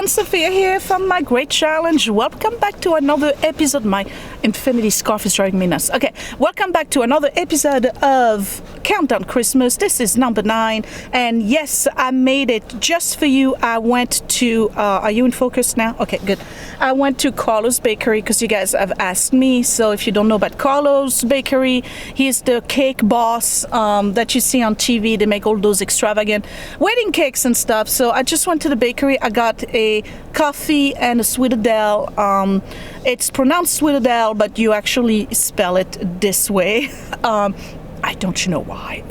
everyone, Sophia here from my great challenge. Welcome back to another episode. My infinity scarf is driving me nuts. Okay, welcome back to another episode of Countdown Christmas. This is number 9, and yes, I made it just for you. I went to, are you in focus now? Okay, good. I went to Carlo's Bakery because you guys have asked me. So if you don't know about Carlo's Bakery, he's the cake boss that you see on TV. They make all those extravagant wedding cakes and stuff. So I just went to the bakery. I got a coffee and a Sweetadel. It's pronounced Sweetadel, but you actually spell it this way. I don't know why.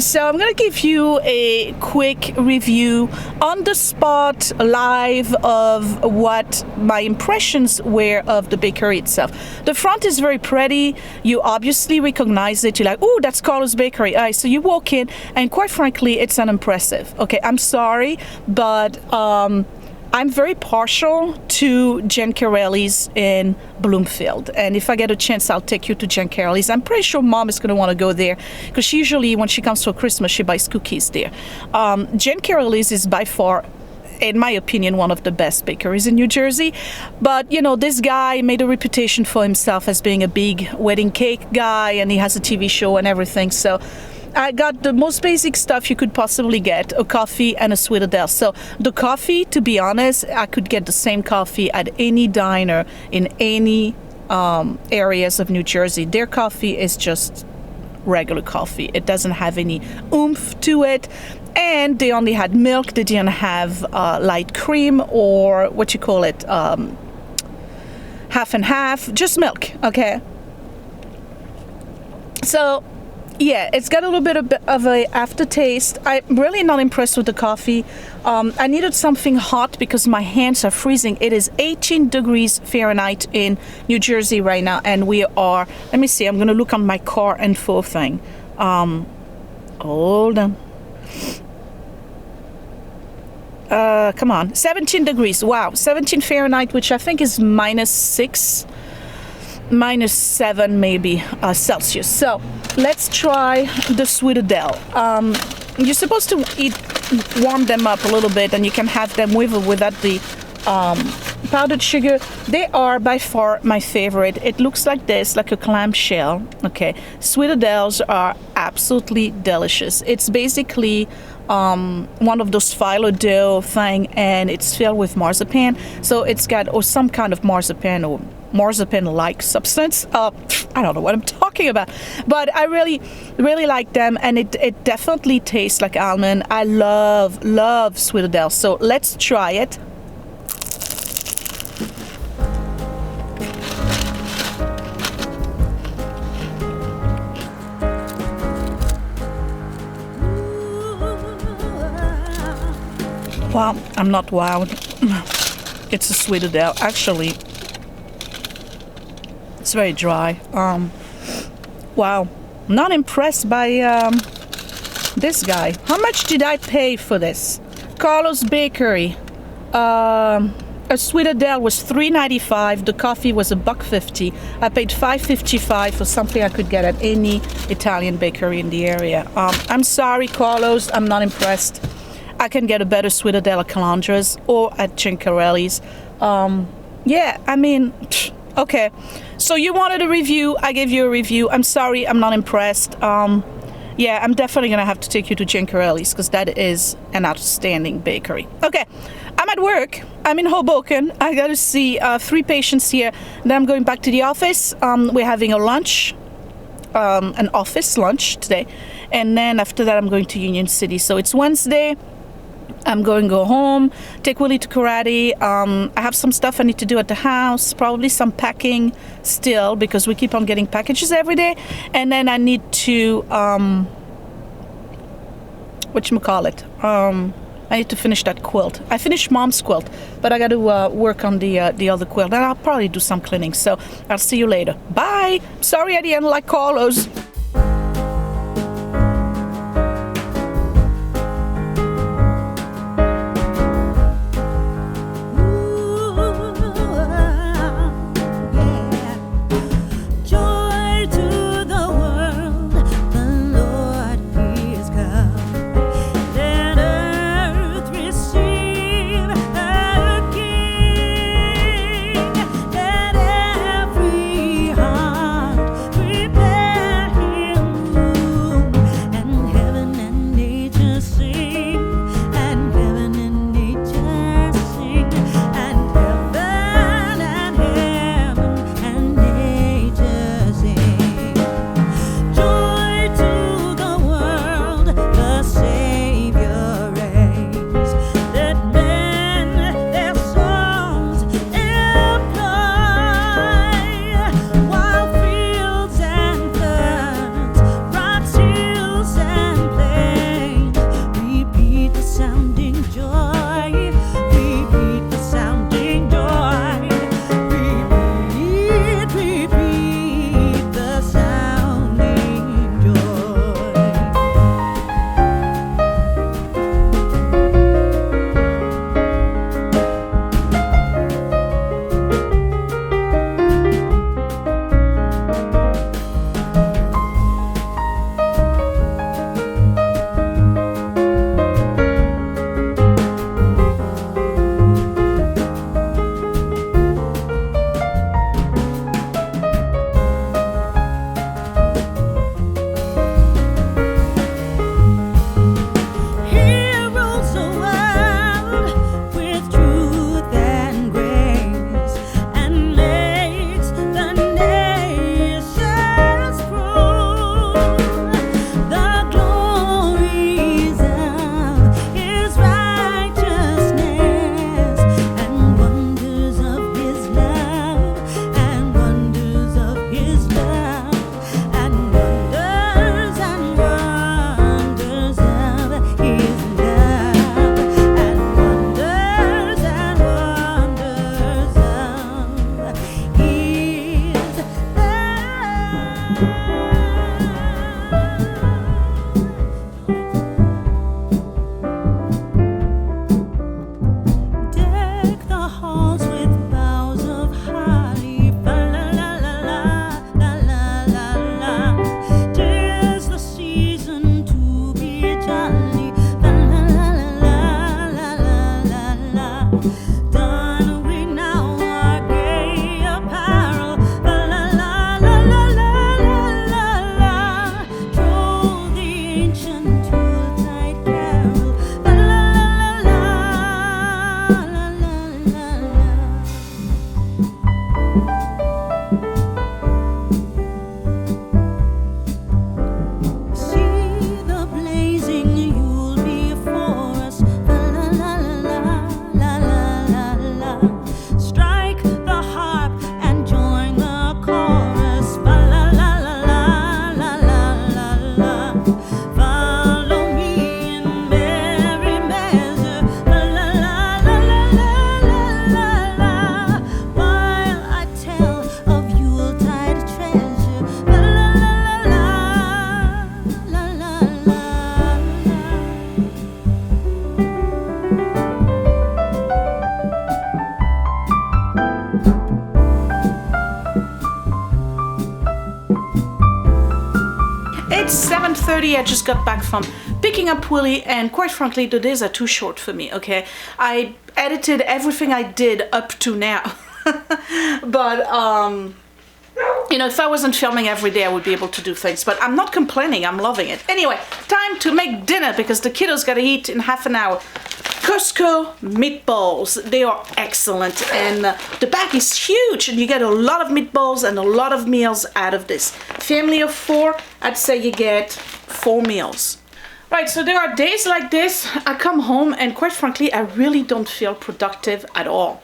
So I'm going to give you a quick review on the spot, live, of what my impressions were of the bakery itself. The front is very pretty. You obviously recognize it. You're like, oh, that's Carlo's Bakery. All right, so you walk in, and quite frankly, it's unimpressive. Okay, I'm sorry, but I'm very partial to Giancarelli's in Bloomfield, and if I get a chance, I'll take you to Giancarelli's. I'm pretty sure Mom is going to want to go there because she usually, when she comes for Christmas, she buys cookies there. Giancarelli's is by far, in my opinion, one of the best bakeries in New Jersey. But, you know, this guy made a reputation for himself as being a big wedding cake guy, and he has a TV show and everything. So I got the most basic stuff you could possibly get, a coffee and a Sweetadel. So the coffee, to be honest, I could get the same coffee at any diner in any areas of New Jersey. Their coffee is just regular coffee. It doesn't have any oomph to it. And they only had milk. They didn't have light cream or what you call it, half and half, just milk, okay? So yeah, it's got a little bit of a aftertaste. I'm really not impressed with the coffee. I needed something hot because my hands are freezing. It is 18 degrees Fahrenheit in New Jersey right now, and we are, let me see, I'm going to look on my car info thing. Hold on. Come on, 17 degrees. Wow, 17 Fahrenheit, which I think is -6. -7 maybe Celsius. So let's try the Sweetadel. You're supposed to warm them up a little bit, and you can have them with or without the powdered sugar. They are by far my favorite. It looks like this, like a clamshell. Okay, Sweetadels are absolutely delicious. It's basically one of those phyllo dough thing, and it's filled with marzipan. So it's got some kind of marzipan or marzipan-like substance. I don't know what I'm talking about, but I really like them, and it definitely tastes like almond. I love Sweetadel, so let's try it. Well, I'm not wowed. It's a Sweetadel. Actually, it's very dry. Wow, not impressed by this guy. How much did I pay for this? Carlo's Bakery. A Sweetadel was $3.95. The coffee was $1.50. I paid $5.55 for something I could get at any Italian bakery in the area. I'm sorry, Carlo's. I'm not impressed. I can get a better Sweetadel at Calandra's or at Giancarelli's. Yeah, I mean, okay. So you wanted a review, I gave you a review. I'm sorry, I'm not impressed. Yeah, I'm definitely gonna have to take you to Giancarelli's because that is an outstanding bakery. Okay, I'm at work. I'm in Hoboken. I gotta see 3 patients here. Then I'm going back to the office. We're having a lunch, an office lunch today. And then after that, I'm going to Union City. So it's Wednesday. I'm going to go home, take Willie to karate. I have some stuff I need to do at the house, probably some packing still because we keep on getting packages every day. And then I need to, whatchamacallit, I need to finish that quilt. I finished Mom's quilt, but I got to work on the other quilt. And I'll probably do some cleaning. So I'll see you later. Bye. Sorry I didn't like Carlo's. 10:30. I just got back from picking up Willie, and quite frankly, the days are too short for me, okay? I edited everything I did up to now. But, you know, if I wasn't filming every day, I would be able to do things. But I'm not complaining. I'm loving it. Anyway, time to make dinner because the kiddos got to eat in half an hour. Costco meatballs. They are excellent. And the bag is huge. And you get a lot of meatballs and a lot of meals out of this. Family of 4, I'd say you get 4 meals. Right, so there are days like this. I come home and quite frankly, I really don't feel productive at all.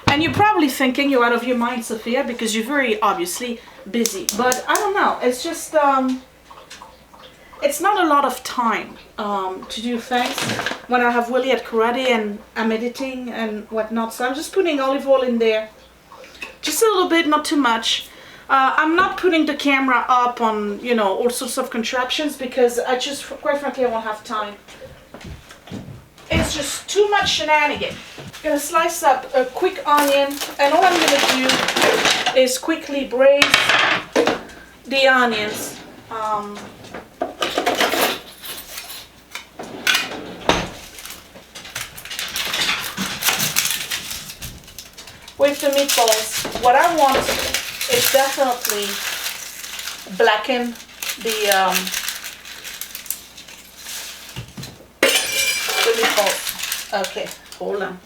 And you're probably thinking you're out of your mind, Sophia, because you're very obviously busy. But I don't know. It's just, it's not a lot of time to do things when I have Willie at karate and I'm editing and whatnot. So I'm just putting olive oil in there. Just a little bit, not too much. I'm not putting the camera up on, you know, all sorts of contraptions because I just, quite frankly, I won't have time. It's just too much shenanigan. I'm gonna slice up a quick onion, and all I'm gonna do is quickly braise the onions. With the meatballs, what I want is definitely blacken the meatballs. Okay, hold on.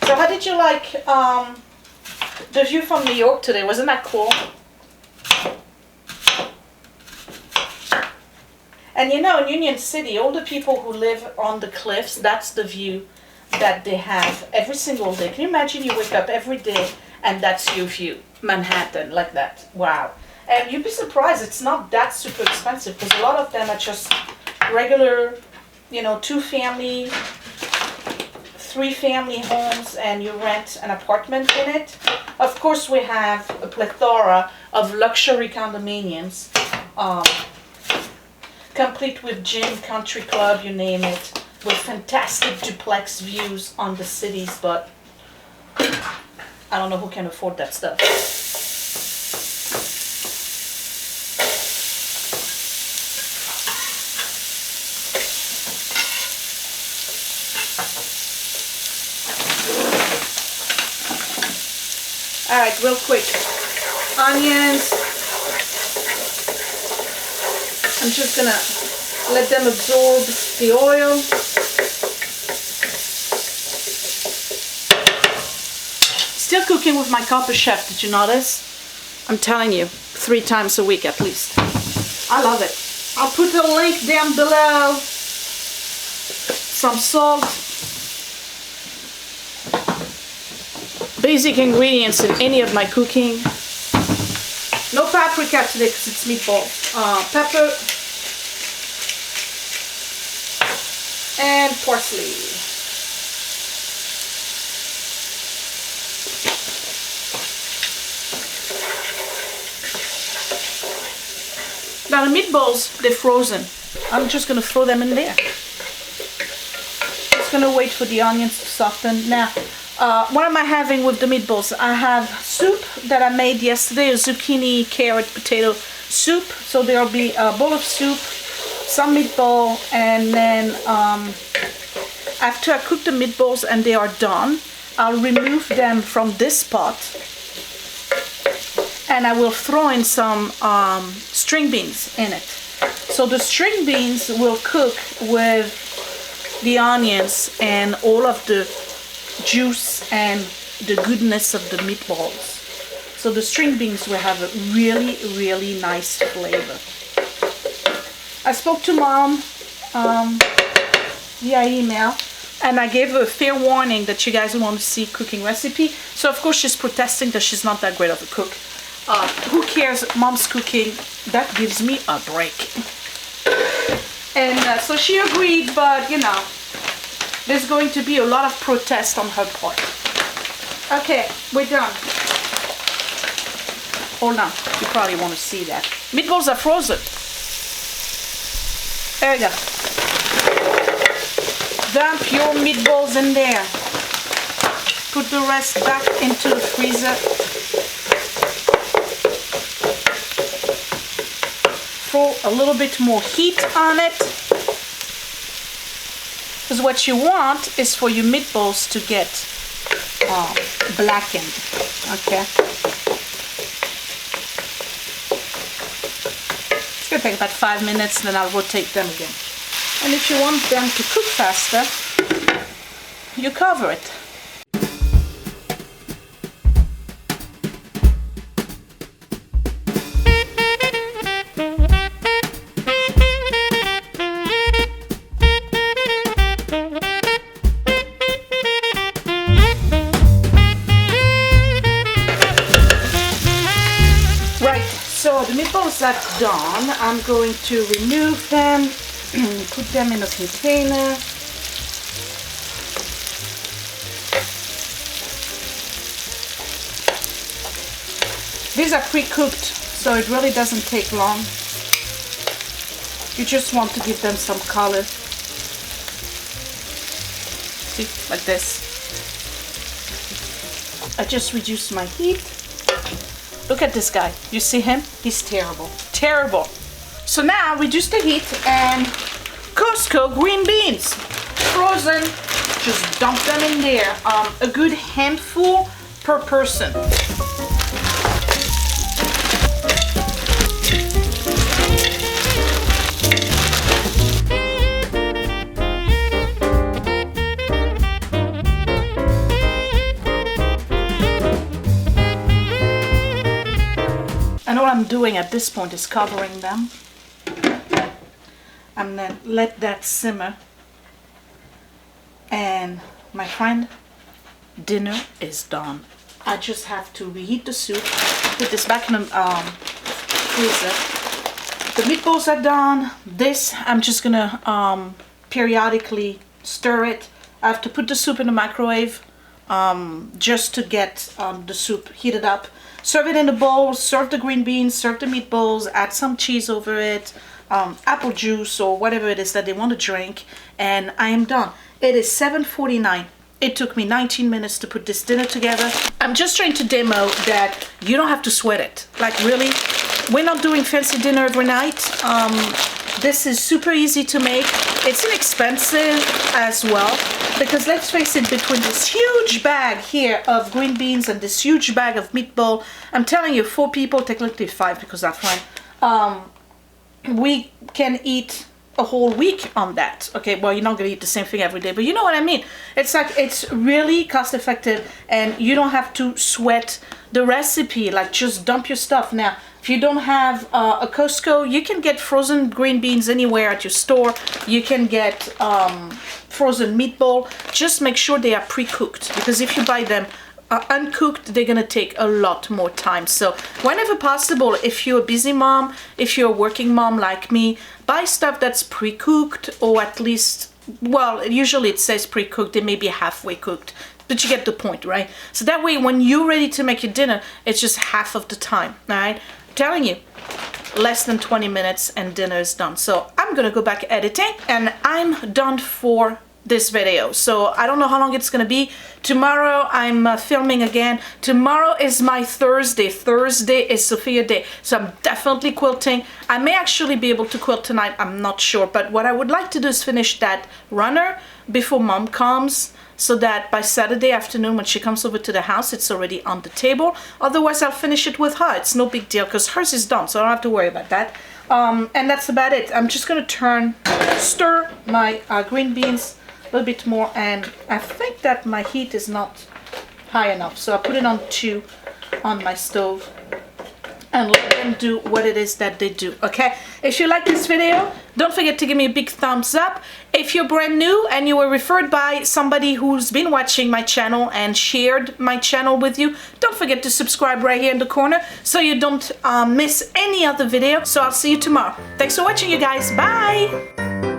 So how did you like the view from New York today? Wasn't that cool? And you know, in Union City, all the people who live on the cliffs, that's the view that they have every single day. Can you imagine you wake up every day and that's your view? Manhattan, like that. Wow. And you'd be surprised, it's not that super expensive because a lot of them are just regular, you know, 2-family, 3-family homes, and you rent an apartment in it. Of course, we have a plethora of luxury condominiums, complete with gym, country club, you name it, with fantastic duplex views on the cities, but I don't know who can afford that stuff. All right, real quick, onions. I'm just gonna let them absorb the oil. Still cooking with my Copper Chef, did you notice? I'm telling you, 3 times a week at least. I love it. I'll put a link down below. Some salt. Basic ingredients in any of my cooking. No paprika today because it's meatball. Pepper and parsley. Now the meatballs, they're frozen. I'm just gonna throw them in there. Just gonna wait for the onions to soften. Now, what am I having with the meatballs? I have soup that I made yesterday, a zucchini, carrot, potato soup. So there'll be a bowl of soup, some meatball, and then after I cook the meatballs and they are done, I'll remove them from this pot and I will throw in some string beans in it. So the string beans will cook with the onions and all of the juice and the goodness of the meatballs. So the string beans will have a really, really nice flavor. I spoke to Mom via email and I gave her a fair warning that you guys want to see cooking recipe. So of course she's protesting that she's not that great of a cook. Who cares? Mom's cooking. That gives me a break. And so she agreed, but you know, there's going to be a lot of protest on her part. Okay, we're done. Hold on, you probably want to see that. Meatballs are frozen. There you go. Dump your meatballs in there. Put the rest back into the freezer. throw a little bit more heat on it. Because what you want is for your meatballs to get blackened, okay? It's gonna take about 5 minutes, then I'll rotate them again. And if you want them to cook faster, you cover it. So the meatballs are done. I'm going to remove them, put them in a container. These are pre-cooked, so it really doesn't take long. You just want to give them some color. See, like this. I just reduced my heat. Look at this guy. You see him? He's terrible. Terrible. So now reduce the heat and Costco green beans. Frozen. Just dump them in there. A good handful per person. And all I'm doing at this point is covering them and then let that simmer. And my friend, dinner is done. I just have to reheat the soup, put this back in the freezer. The meatballs are done. This, I'm just gonna periodically stir it. I have to put the soup in the microwave just to get the soup heated up. Serve it in a bowl, serve the green beans, serve the meatballs, add some cheese over it, apple juice or whatever it is that they want to drink, and I am done. It is 7:49. It took me 19 minutes to put this dinner together. I'm just trying to demo that you don't have to sweat it. Like really, we're not doing fancy dinner every night. This is super easy to make. It's inexpensive as well. Because let's face it, between this huge bag here of green beans and this huge bag of meatball, I'm telling you, 4 people, technically 5 because I'm fine, we can eat a whole week on that. Okay, well, you're not gonna eat the same thing every day, but you know what I mean. It's like, it's really cost effective and you don't have to sweat the recipe, like just dump your stuff. Now, if you don't have a Costco, you can get frozen green beans anywhere at your store. You can get frozen meatball. Just make sure they are pre-cooked, because if you buy them uncooked, they're gonna take a lot more time. So whenever possible, if you're a busy mom, if you're a working mom like me, buy stuff that's pre-cooked, or at least, well, usually it says pre-cooked, it may be halfway cooked, but you get the point, right? So that way, when you're ready to make your dinner, it's just half of the time, all right? I'm telling you, less than 20 minutes and dinner is done. So I'm gonna go back editing and I'm done for this video. So I don't know how long it's gonna be. Tomorrow I'm filming again. Tomorrow is my Thursday. Thursday is Sophia Day. So I'm definitely quilting. I may actually be able to quilt tonight. I'm not sure. But what I would like to do is finish that runner before mom comes, so that by Saturday afternoon when she comes over to the house, it's already on the table. Otherwise, I'll finish it with her. It's no big deal because hers is done, so I don't have to worry about that. And that's about it. I'm just gonna stir my green beans a little bit more, and I think that my heat is not high enough, so I put it on 2 on my stove and let them do what it is that they do, okay? If you like this video, don't forget to give me a big thumbs up. If you're brand new and you were referred by somebody who's been watching my channel and shared my channel with you, don't forget to subscribe right here in the corner so you don't miss any other video. So I'll see you tomorrow. Thanks for watching, you guys. Bye!